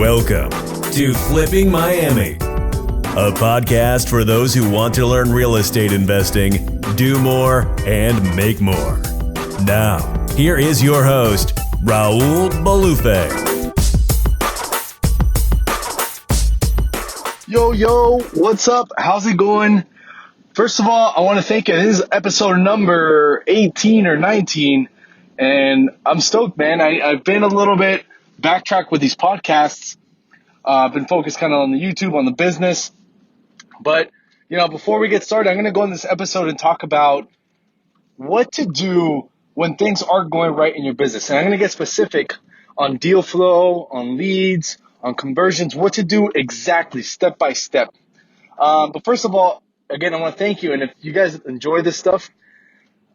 Welcome to Flipping Miami, a podcast for those who want to learn real estate investing, do more, and make more. Now, here is your host, Raul Bolufe. Yo, what's up? How's it going? First of all, I want to thank you. This is episode number 18 or 19, and I'm stoked, man. I've been a little bit backtracked with these podcasts. I've been focused kind of on the YouTube, on the business. But, before we get started, I'm going to go in this episode and talk about what to do when things aren't going right in your business. And I'm going to get specific on deal flow, on leads, on conversions, what to do exactly, step by step. But first of all, again, I want to thank you. And if you guys enjoy this stuff,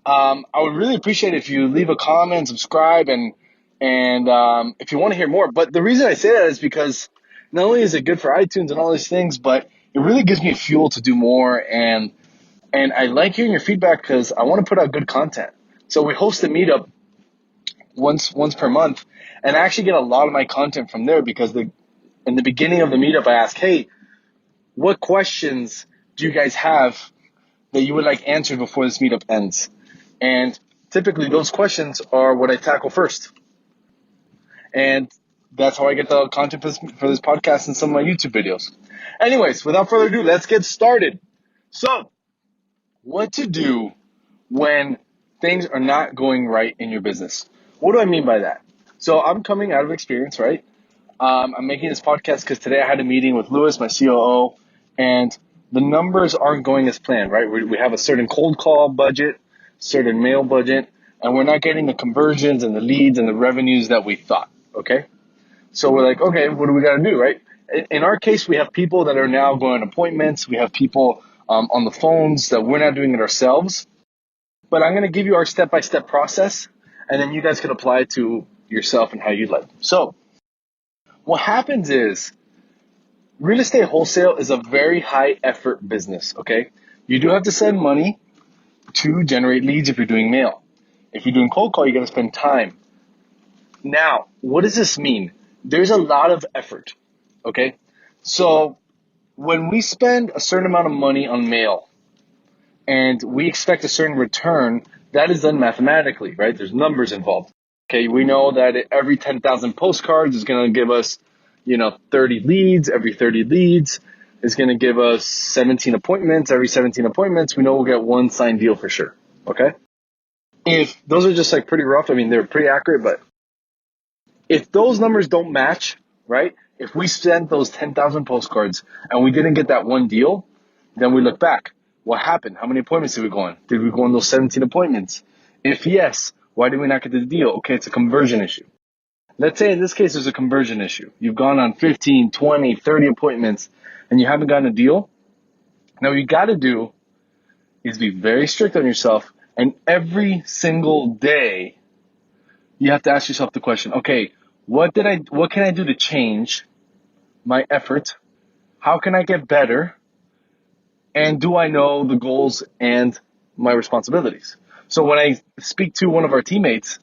I would really appreciate it if you leave a comment, subscribe, and if you want to hear more. But the reason I say that is because not only is it good for iTunes and all these things, but it really gives me fuel to do more. And I like hearing your feedback because I want to put out good content. So we host a meetup once per month, and I actually get a lot of my content from there because in the beginning of the meetup, I ask, hey, what questions do you guys have that you would like answered before this meetup ends? And typically those questions are what I tackle first. And that's how I get the content for this podcast and some of my YouTube videos. Anyways, without further ado, let's get started. So, what to do when things are not going right in your business? What do I mean by that? So I'm coming out of experience, right? I'm making this podcast because today I had a meeting with Lewis, my COO, and the numbers aren't going as planned, right? We have a certain cold call budget, certain mail budget, and we're not getting the conversions and the leads and the revenues that we thought, okay? So we're like, okay, what do we got to do, right? In our case, we have people that are now going on appointments. We have people on the phones that we're not doing it ourselves. But I'm going to give you our step-by-step process, and then you guys can apply it to yourself and how you'd like. So what happens is real estate wholesale is a very high-effort business, okay? You do have to spend money to generate leads if you're doing mail. If you're doing cold call, you got to spend time. Now, what does this mean? There's a lot of effort, okay? So when we spend a certain amount of money on mail and we expect a certain return, that is done mathematically, right? There's numbers involved. Okay, we know that every 10,000 postcards is going to give us, 30 leads. Every 30 leads is going to give us 17 appointments. Every 17 appointments, we know we'll get one signed deal for sure, okay? If those are just like pretty rough, they're pretty accurate, but if those numbers don't match, right? If we sent those 10,000 postcards and we didn't get that one deal, then we look back. What happened? How many appointments did we go on? Did we go on those 17 appointments? If yes, why did we not get the deal? Okay, it's a conversion issue. Let's say in this case, there's a conversion issue. You've gone on 15, 20, 30 appointments and you haven't gotten a deal. Now what you got to do is be very strict on yourself, and every single day you have to ask yourself the question, okay, what can I do to change my effort? How can I get better? And do I know the goals and my responsibilities? So when I speak to one of our teammates,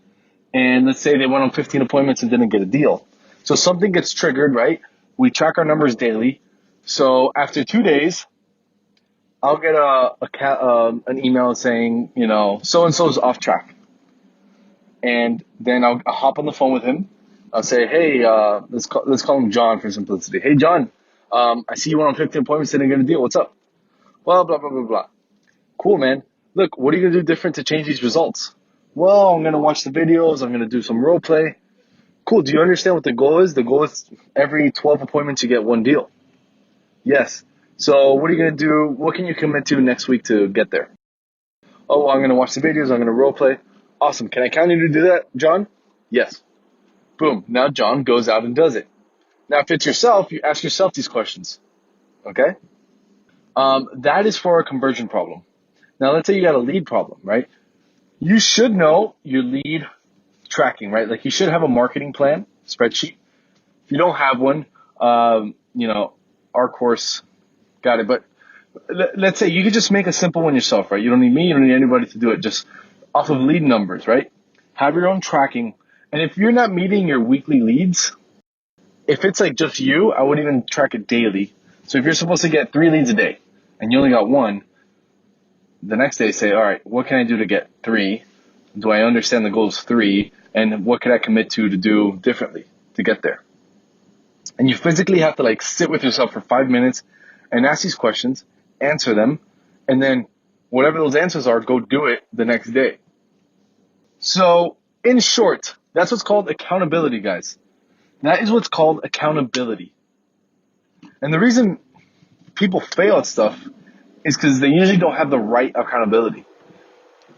and let's say they went on 15 appointments and didn't get a deal. So something gets triggered, right? We track our numbers daily. So after 2 days, I'll get an email saying, so-and-so is off track. And then I'll hop on the phone with him. I'll say, hey, let's call him John for simplicity. Hey, John, I see you went on 15 appointments, didn't get a deal. What's up? Well, blah, blah, blah, blah. Cool, man. Look, what are you going to do different to change these results? Well, I'm going to watch the videos. I'm going to do some role play. Cool. Do you understand what the goal is? The goal is every 12 appointments you get one deal. Yes. So what are you going to do? What can you commit to next week to get there? Oh, well, I'm going to watch the videos. I'm going to role play. Awesome. Can I count you to do that, John? Yes. Boom. Now John goes out and does it. Now, if it's yourself, you ask yourself these questions. Okay? That is for a conversion problem. Now, let's say you got a lead problem, right? You should know your lead tracking, right? Like you should have a marketing plan, spreadsheet. If you don't have one, our course got it. But let's say you could just make a simple one yourself, right? You don't need me. You don't need anybody to do it. Just off of lead numbers, right? Have your own tracking. And if you're not meeting your weekly leads, If it's like just you, I would even track it daily. So if you're supposed to get 3 leads a day and you only got one, the next day say, all right, what can I do to get 3? Do I understand the goal is 3? And what can I commit to do differently to get there? And you physically have to like sit with yourself for 5 minutes and ask these questions, answer them, and then whatever those answers are, go do it the next day. So in short, that's what's called accountability, guys. That is what's called accountability. And the reason people fail at stuff is because they usually don't have the right accountability.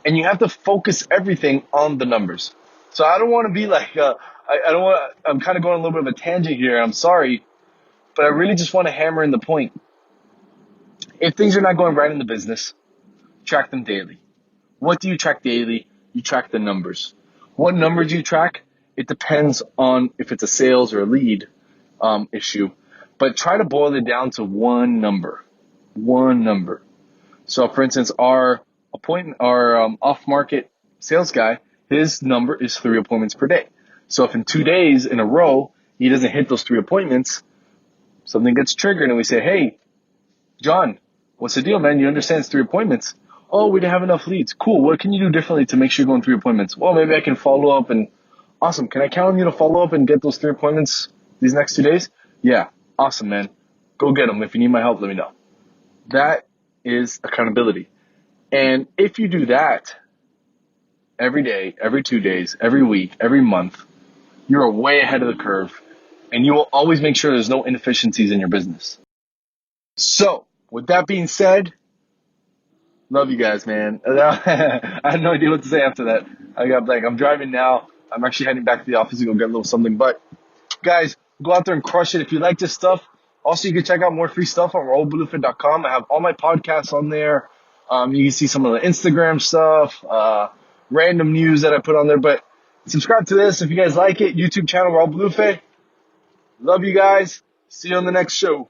And you have to focus everything on the numbers. So I don't want to be like, I'm kind of going a little bit of a tangent here. I'm sorry, but I really just want to hammer in the point. If things are not going right in the business, track them daily. What do you track daily? You track the numbers. What numbers do you track? It depends on if it's a sales or a lead issue, but try to boil it down to one number. One number. So, for instance, our off-market sales guy, his number is 3 appointments per day. So, if in 2 days in a row he doesn't hit those 3 appointments, something gets triggered, and we say, "Hey, John, what's the deal, man? You understand it's 3 appointments." "Oh, we didn't have enough leads." "Cool. What can you do differently to make sure you're going 3 appointments?" "Well, maybe I can follow up and awesome. Can I count on you to follow up and get those 3 appointments these next 2 days?" "Yeah." "Awesome, man. Go get them. If you need my help, let me know." That is accountability. And if you do that every day, every 2 days, every week, every month, you are way ahead of the curve, and you will always make sure there's no inefficiencies in your business. So, with that being said, love you guys, man. I had no idea what to say after that. I got blank. I'm driving now. I'm actually heading back to the office to go get a little something. But, guys, go out there and crush it. If you like this stuff, also you can check out more free stuff on raulbolufe.com. I have all my podcasts on there. You can see some of the Instagram stuff, random news that I put on there. But subscribe to this if you guys like it. YouTube channel, Raul Bolufe. Love you guys. See you on the next show.